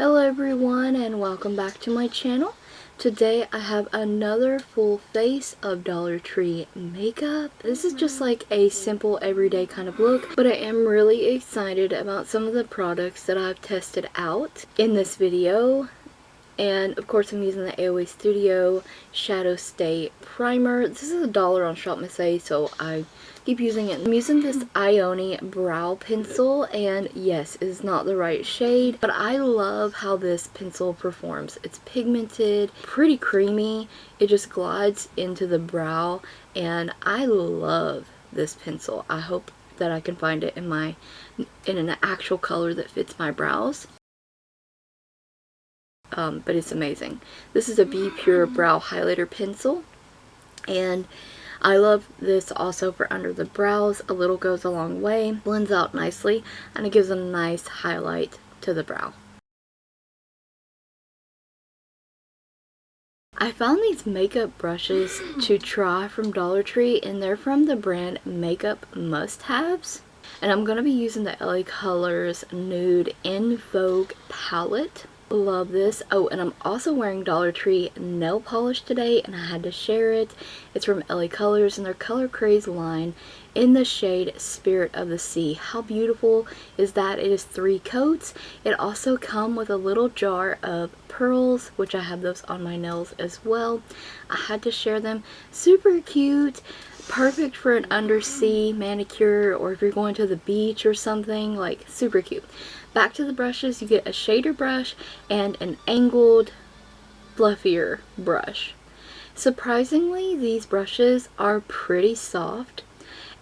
Hello everyone and welcome back to my channel. Today I have another full face of Dollar Tree makeup. This is just like a simple everyday kind of look, but I am really excited about some of the products that I've tested out in this video. And of course I'm using the AOA Studio Shadow Stay Primer. This is $1 on Shop Mercerie, so I keep using it. I'm using this Ioni brow pencil, and yes, it is not the right shade, but I love how this pencil performs. It's pigmented, pretty creamy. It just glides into the brow, and I love this pencil. I hope that I can find it in an actual color that fits my brows. But it's amazing. This is a Be Pure Brow Highlighter Pencil, and I love this also for under the brows. A little goes a long way, blends out nicely, and it gives a nice highlight to the brow. I found these makeup brushes to try from Dollar Tree, and they're from the brand Makeup Must Haves. And I'm going to be using the LaColors Nude in Vogue palette. Love this. Oh, and I'm also wearing Dollar Tree nail polish today, and I had to share it. It's from LaColors and their Color Craze line in the shade Spirit of the Sea. How beautiful is that? It is 3 coats. It also comes with a little jar of pearls, which I have those on my nails as well. I had to share them. Super cute. Perfect for an undersea manicure, or if you're going to the beach or something, like super cute. Back to the brushes, you get a shader brush and an angled, fluffier brush. Surprisingly, these brushes are pretty soft,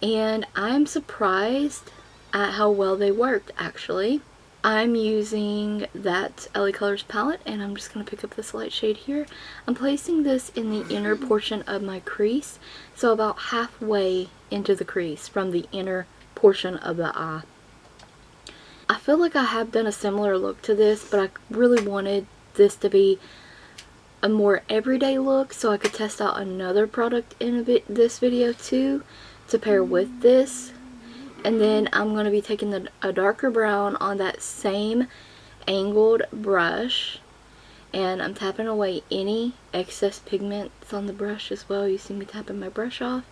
and I'm surprised at how well they worked actually. I'm using that LaColors palette, and I'm just going to pick up this light shade here. I'm placing this in the inner portion of my crease, so about halfway into the crease from the inner portion of the eye. I feel like I have done a similar look to this, but I really wanted this to be a more everyday look, so I could test out another product in this video too to pair with this. And then I'm going to be taking a darker brown on that same angled brush, and I'm tapping away any excess pigments on the brush as well. You see me tapping my brush off.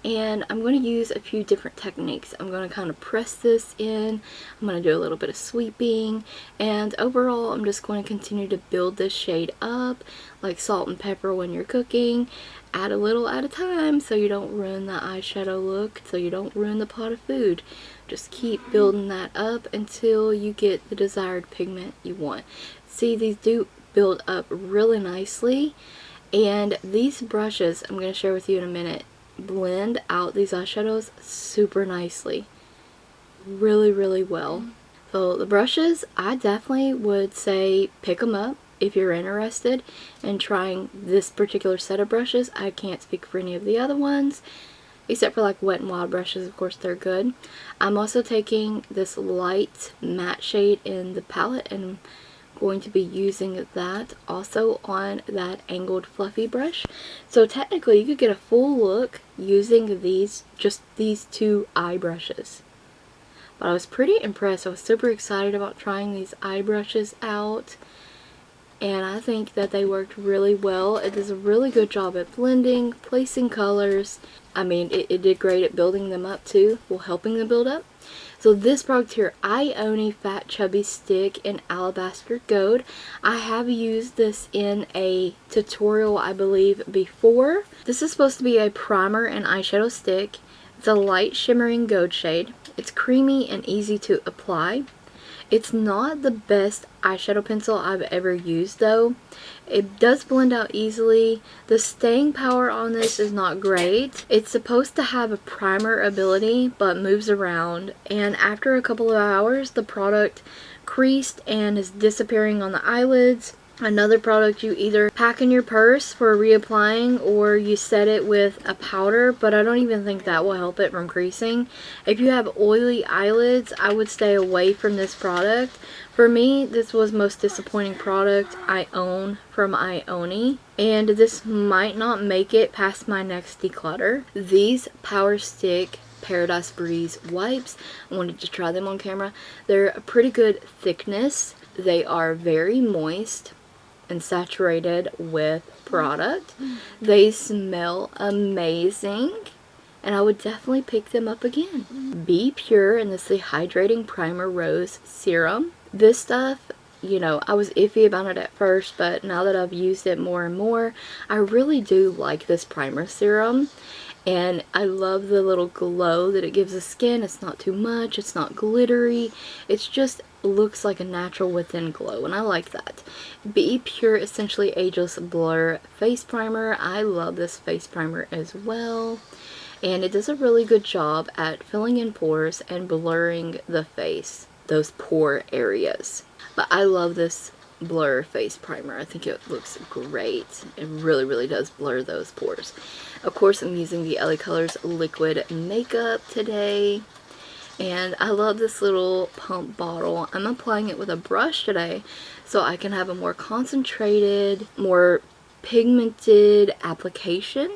And I'm going to use a few different techniques. I'm going to kind of press this in. I'm going to do a little bit of sweeping. And overall, I'm just going to continue to build this shade up like salt and pepper when you're cooking. Add a little at a time so you don't ruin the eyeshadow look, so you don't ruin the pot of food. Just keep building that up until you get the desired pigment you want. See, these do build up really nicely. And these brushes, I'm going to share with you in a minute, blend out these eyeshadows super nicely, really well. So the brushes, I definitely would say pick them up if you're interested in trying this particular set of brushes. I can't speak for any of the other ones except for like Wet n Wild brushes. Of course they're good. I'm also taking this light matte shade in the palette and going to be using that also on that angled fluffy brush. So technically you could get a full look using just these 2 eye brushes. But I was pretty impressed. I was super excited about trying these eye brushes out, and I think that they worked really well. It does a really good job at blending, placing colors. I mean, it did great at building them up too, well, helping them build up. So this product here, Ioni Phat Chubby Stick in Alabaster Gold. I have used this in a tutorial, I believe, before. This is supposed to be a primer and eyeshadow stick. It's a light shimmering gold shade. It's creamy and easy to apply. It's not the best eyeshadow pencil I've ever used though. It does blend out easily. The staying power on this is not great. It's supposed to have a primer ability but moves around, and after a couple of hours the product creased and is disappearing on the eyelids. Another product you either pack in your purse for reapplying, or you set it with a powder, but I don't even think that will help it from creasing. If you have oily eyelids, I would stay away from this product. For me, this was most disappointing product I own from Ioni, and this might not make it past my next declutter. These Powerstick Paradise Breeze wipes, I wanted to try them on camera. They're a pretty good thickness. They are very moist and saturated with product. They smell amazing, and I would definitely pick them up again. Be Pure, and this is the Hydrating Primer Rose Serum. This stuff, you know, I was iffy about it at first, but now that I've used it more and more, I really do like this primer serum. And I love the little glow that it gives the skin. It's not too much, it's not glittery, it's just looks like a natural within glow, and I like that. Be Pure Essentially Ageless Blur Face Primer. I love this face primer as well, and it does a really good job at filling in pores and blurring the face, those pore areas. But I love this blur face primer. I think it looks great. It really does blur those pores. Of course, I'm using the LaColors liquid makeup today, and I love this little pump bottle. I'm applying it with a brush today so I can have a more concentrated, more pigmented application,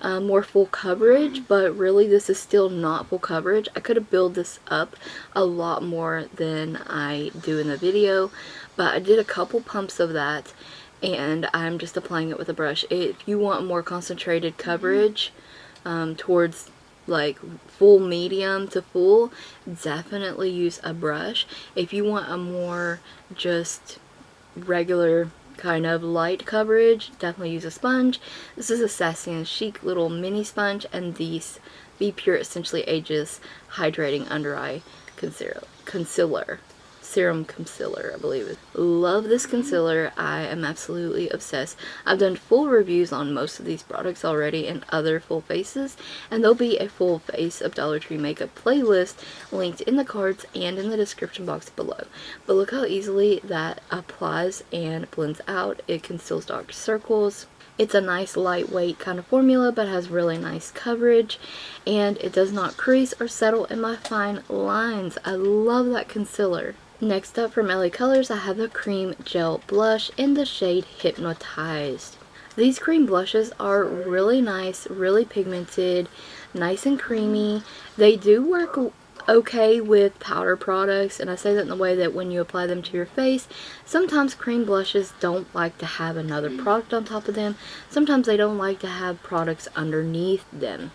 more full coverage. But really, this is still not full coverage. I could have built this up a lot more than I do in the video, but I did a couple pumps of that, and I'm just applying it with a brush. If you want more concentrated coverage towards like full medium to full, definitely use a brush. If you want a more just regular kind of light coverage, definitely use a sponge. This is a Sassy and Chic little mini sponge, and these Be Pure Essentially Ageless Hydrating Under Eye Concealer. Serum Concealer, I believe it. Love this concealer. I am absolutely obsessed. I've done full reviews on most of these products already and other full faces, and there'll be a full face of Dollar Tree makeup playlist linked in the cards and in the description box below. But look how easily that applies and blends out. It conceals dark circles. It's a nice lightweight kind of formula, but has really nice coverage, and it does not crease or settle in my fine lines. I love that concealer. Next up, from LaColors, I have the Cream Gel Blush in the shade Hypnotized. These cream blushes are really nice, really pigmented, nice and creamy. They do work okay with powder products, and I say that in the way that when you apply them to your face, sometimes cream blushes don't like to have another product on top of them. Sometimes they don't like to have products underneath them.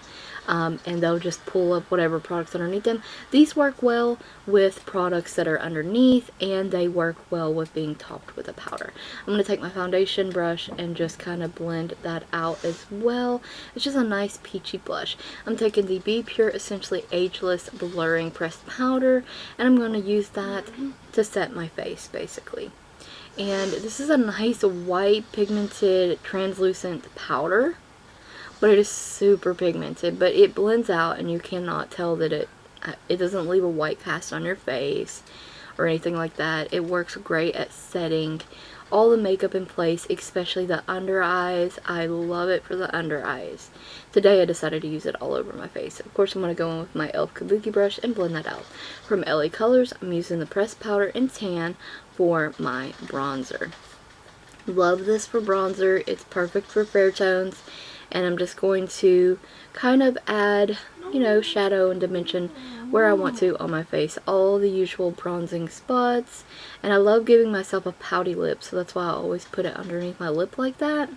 And they'll just pull up whatever products underneath them. These work well with products that are underneath, and they work well with being topped with a powder. I'm going to take my foundation brush and just kind of blend that out as well. It's just a nice peachy blush. I'm taking the Be Pure Essentially Ageless Blurring Pressed Powder, and I'm going to use that to set my face, basically. And this is a nice white pigmented translucent powder, but it is super pigmented, but it blends out, and you cannot tell that it doesn't leave a white cast on your face or anything like that. It works great at setting all the makeup in place, especially the under eyes. I love it for the under eyes. Today I decided to use it all over my face. Of course, I'm going to go in with my e.l.f. Kabuki brush and blend that out. From LaColors, I'm using the pressed powder in tan for my bronzer. Love this for bronzer. It's perfect for fair tones. And I'm just going to kind of add, you know, shadow and dimension where I want to on my face. All the usual bronzing spots. And I love giving myself a pouty lip, so that's why I always put it underneath my lip like that.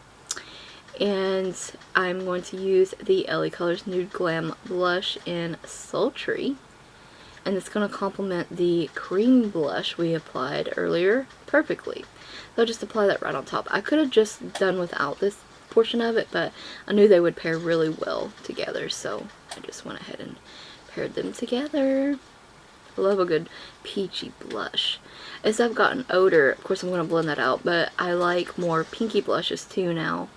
And I'm going to use the LaColors Nude Glam Blush in Sultry. And it's going to complement the cream blush we applied earlier perfectly. So I'll just apply that right on top. I could have just done without this portion of it, but I knew they would pair really well together, so I just went ahead and paired them together. I love a good peachy blush. As I've gotten older, of course I'm going to blend that out, but I like more pinky blushes too now.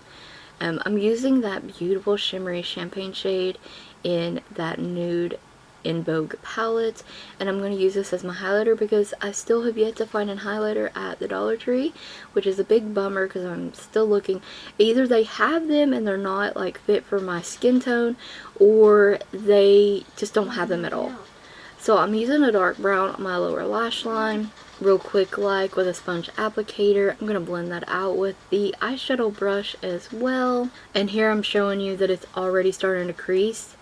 I'm using that beautiful shimmery champagne shade in that Nude in Vogue palette, and I'm going to use this as my highlighter because I still have yet to find a highlighter at the Dollar Tree, which is a big bummer because I'm still looking. Either they have them and they're not like fit for my skin tone, or they just don't have them at all. So I'm using a dark brown on my lower lash line real quick, like with a sponge applicator. I'm going to blend that out with the eyeshadow brush as well, and here I'm showing you that it's already starting to crease,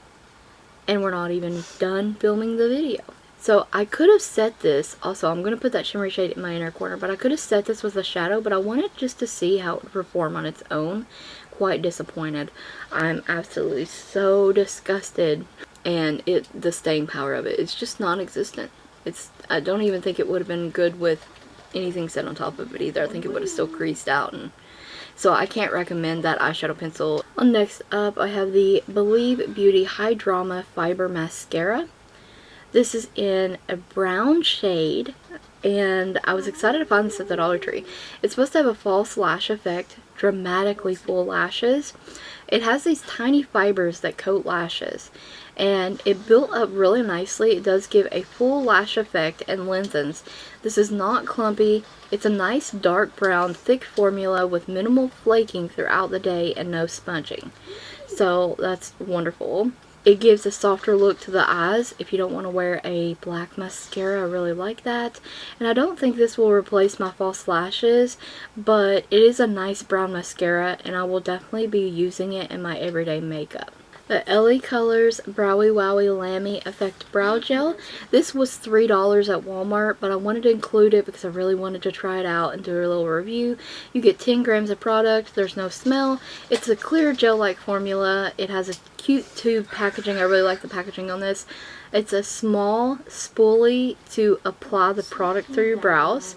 and we're not even done filming the video. So I could have set this, also I'm going to put that shimmery shade in my inner corner, but I could have set this with a shadow, but I wanted just to see how it would perform on its own. Quite disappointed. I'm absolutely so disgusted, and the staying power of it, it's just non-existent. I don't even think it would have been good with anything set on top of it either. I think it would have still creased out, and so I can't recommend that eyeshadow pencil. Next up, I have the Believe Beauty High Drama Fiber Mascara. This is in a brown shade, and I was excited to find this at the Dollar Tree. It's supposed to have a false lash effect, dramatically full lashes. It has these tiny fibers that coat lashes, and it built up really nicely. It does give a full lash effect and lengthens. This is not clumpy. It's a nice dark brown thick formula with minimal flaking throughout the day and no sponging. So that's wonderful. It gives a softer look to the eyes if you don't want to wear a black mascara. I really like that. And I don't think this will replace my false lashes, but it is a nice brown mascara, and I will definitely be using it in my everyday makeup. The LaColors Browie Wowie Lammy Effect Brow Gel. This was $3 at Walmart, but I wanted to include it because I really wanted to try it out and do a little review. You get 10 grams of product. There's no smell. It's a clear gel-like formula. It has a cute tube packaging. I really like the packaging on this. It's a small spoolie to apply the product through your brows.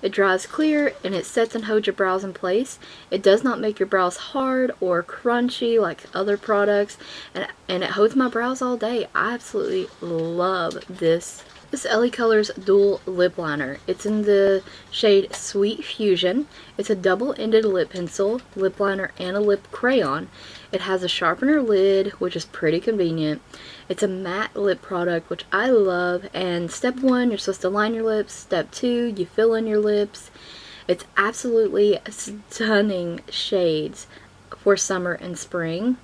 It dries clear, and it sets and holds your brows in place. It does not make your brows hard or crunchy like other products, and it holds my brows all day. I absolutely love this. This LaColors Dual Lip Liner. It's in the shade Sweet Fusion. It's a double-ended lip pencil, lip liner, and a lip crayon. It has a sharpener lid, which is pretty convenient. It's a matte lip product, which I love. And step 1, you're supposed to line your lips. Step 2, you fill in your lips. It's absolutely stunning shades for summer and spring.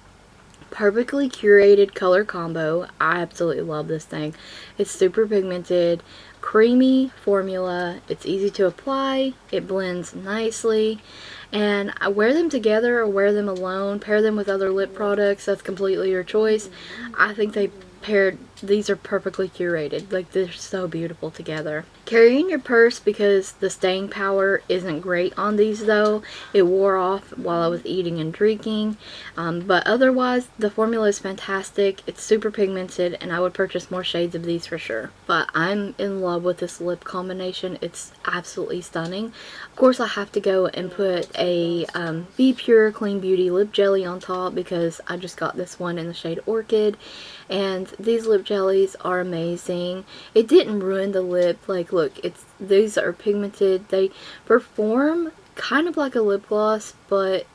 Perfectly curated color combo. I absolutely love this thing. It's super pigmented, creamy formula. It's easy to apply. It blends nicely. And I wear them together or wear them alone. Pair them with other lip products. That's completely your choice. I think these are perfectly curated. Like, they're so beautiful together. Carry in your purse because the staying power isn't great on these though. It wore off while I was eating and drinking. But otherwise, the formula is fantastic. It's super pigmented, and I would purchase more shades of these for sure. But I'm in love with this lip combination. It's absolutely stunning. Of course, I have to go and put a Be Pure Clean Beauty lip jelly on top because I just got this one in the shade Orchid. And these lip jellies are amazing. It didn't ruin the lip. Like, look, these are pigmented. They perform kind of like a lip gloss, but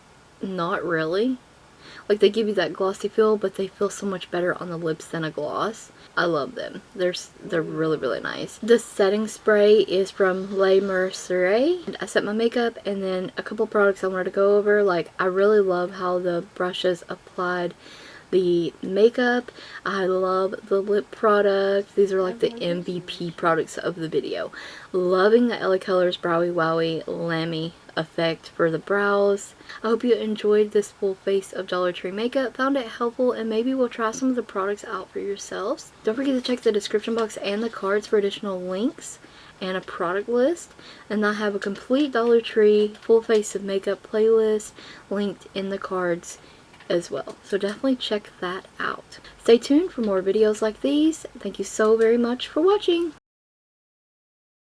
not really. Like, they give you that glossy feel, but they feel so much better on the lips than a gloss. I love them. They're really, really nice. The setting spray is from Mercerie. I set my makeup, and then a couple products I wanted to go over. Like, I really love how the brushes applied the makeup. I love the lip products. These are like the MVP products of the video. Loving the LaColors Browie Wowie Lammy effect for the brows. I hope you enjoyed this full face of Dollar Tree makeup, found it helpful, and maybe we'll try some of the products out for yourselves. Don't forget to check the description box and the cards for additional links and a product list, and I have a complete Dollar Tree full face of makeup playlist linked in the cards as well. So definitely check that out. Stay tuned for more videos like these. Thank you so very much for watching.